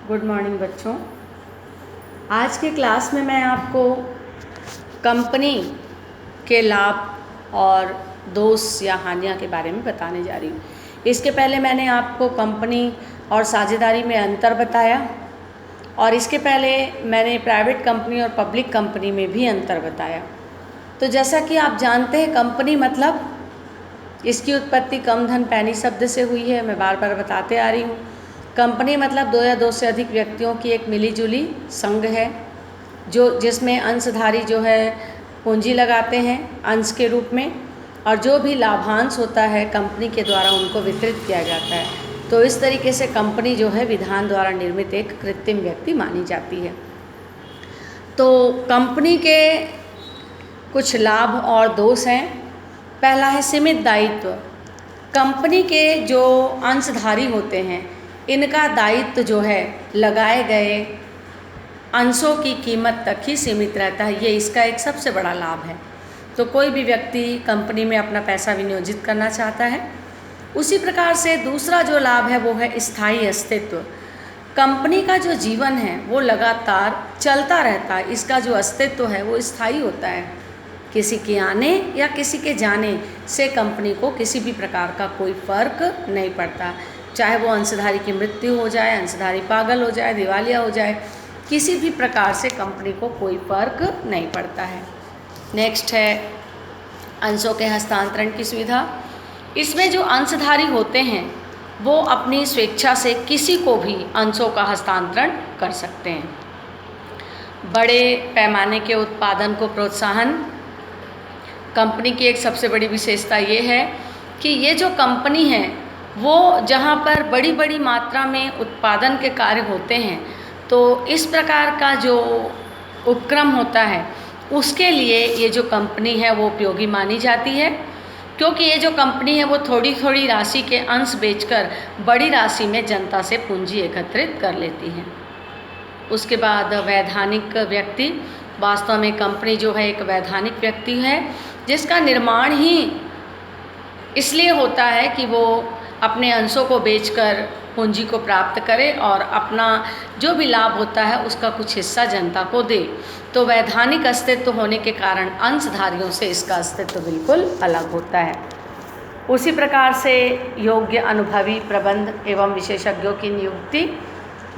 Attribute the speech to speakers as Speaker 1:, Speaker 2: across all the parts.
Speaker 1: Good morning बच्चों। आज के क्लास में मैं आपको कंपनी के लाभ और दोष या हानियाँ के बारे में बताने जा रही हूँ। इसके पहले मैंने आपको कंपनी और साझेदारी में अंतर बताया और इसके पहले मैंने प्राइवेट कंपनी और पब्लिक कंपनी में भी अंतर बताया। तो जैसा कि आप जानते हैं, कंपनी मतलब इसकी उत्पत्ति कम धन पैनी शब्द से हुई है। मैं बार बार बताते आ रही हूँ। कंपनी मतलब दो या दो से अधिक व्यक्तियों की एक मिलीजुली संघ है जिसमें अंशधारी जो है पूंजी लगाते हैं अंश के रूप में, और जो भी लाभांश होता है कंपनी के द्वारा उनको वितरित किया जाता है। तो इस तरीके से कंपनी जो है विधान द्वारा निर्मित एक कृत्रिम व्यक्ति मानी जाती है। तो कंपनी के कुछ लाभ और दोष हैं। पहला है सीमित दायित्व। कंपनी के जो अंशधारी होते हैं इनका दायित्व जो है लगाए गए अंशों की कीमत तक ही सीमित रहता है। ये इसका एक सबसे बड़ा लाभ है। तो कोई भी व्यक्ति कंपनी में अपना पैसा विनियोजित करना चाहता है। उसी प्रकार से दूसरा जो लाभ है वो है स्थायी अस्तित्व। कंपनी का जो जीवन है वो लगातार चलता रहता है। इसका जो अस्तित्व है वो स्थायी होता है। किसी के आने या किसी के जाने से कंपनी को किसी भी प्रकार का कोई फर्क नहीं पड़ता। चाहे वो अंशधारी की मृत्यु हो जाए, अंशधारी पागल हो जाए, दिवालिया हो जाए, किसी भी प्रकार से कंपनी को कोई फर्क नहीं पड़ता है। नेक्स्ट है अंशों के हस्तांतरण की सुविधा। इसमें जो अंशधारी होते हैं वो अपनी स्वेच्छा से किसी को भी अंशों का हस्तांतरण कर सकते हैं। बड़े पैमाने के उत्पादन को प्रोत्साहन। कंपनी की एक सबसे बड़ी विशेषता ये है कि ये जो कंपनी है वो जहाँ पर बड़ी बड़ी मात्रा में उत्पादन के कार्य होते हैं, तो इस प्रकार का जो उपक्रम होता है उसके लिए ये जो कंपनी है वो उपयोगी मानी जाती है, क्योंकि ये जो कंपनी है वो थोड़ी थोड़ी राशि के अंश बेचकर बड़ी राशि में जनता से पूंजी एकत्रित कर लेती है। उसके बाद वैधानिक व्यक्ति। वास्तव में कंपनी जो है एक वैधानिक व्यक्ति है जिसका निर्माण ही इसलिए होता है कि वो अपने अंशों को बेचकर पूंजी को प्राप्त करे और अपना जो भी लाभ होता है उसका कुछ हिस्सा जनता को दे। तो वैधानिक अस्तित्व होने के कारण अंशधारियों से इसका अस्तित्व बिल्कुल अलग होता है। उसी प्रकार से योग्य अनुभवी प्रबंध एवं विशेषज्ञों की नियुक्ति।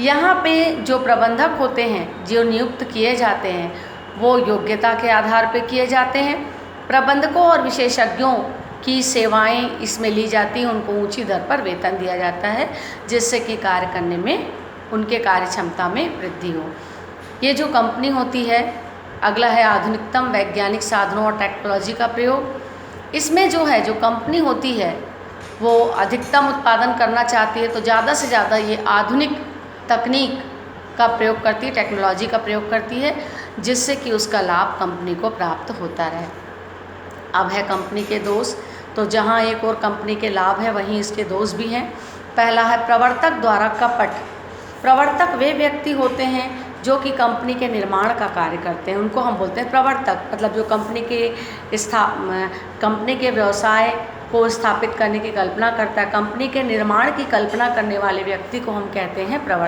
Speaker 1: यहाँ पे जो प्रबंधक होते हैं जो नियुक्त किए जाते हैं वो योग्यता के आधार पर किए जाते हैं। प्रबंधकों और विशेषज्ञों की सेवाएं इसमें ली जाती हैं। उनको ऊंची दर पर वेतन दिया जाता है जिससे कि कार्य करने में उनके कार्य क्षमता में वृद्धि हो। ये जो कंपनी होती है, अगला है आधुनिकतम वैज्ञानिक साधनों और टेक्नोलॉजी का प्रयोग। इसमें जो है जो कंपनी होती है वो अधिकतम उत्पादन करना चाहती है, तो ज़्यादा से ज़्यादा ये आधुनिक तकनीक का प्रयोग करती है, टेक्नोलॉजी का प्रयोग करती है, जिससे कि उसका लाभ कंपनी को प्राप्त होता रहे। अब है कंपनी के दोष। तो जहाँ एक और कंपनी के लाभ है वहीं इसके दोष भी हैं। पहला है प्रवर्तक द्वारा कपट। प्रवर्तक वे व्यक्ति होते हैं जो कि कंपनी के निर्माण का कार्य करते हैं, उनको हम बोलते हैं प्रवर्तक। मतलब जो कंपनी के व्यवसाय को स्थापित करने की कल्पना करता है, कंपनी के निर्माण की कल्पना करने वाले व्यक्ति को हम कहते हैं प्रवर्तक।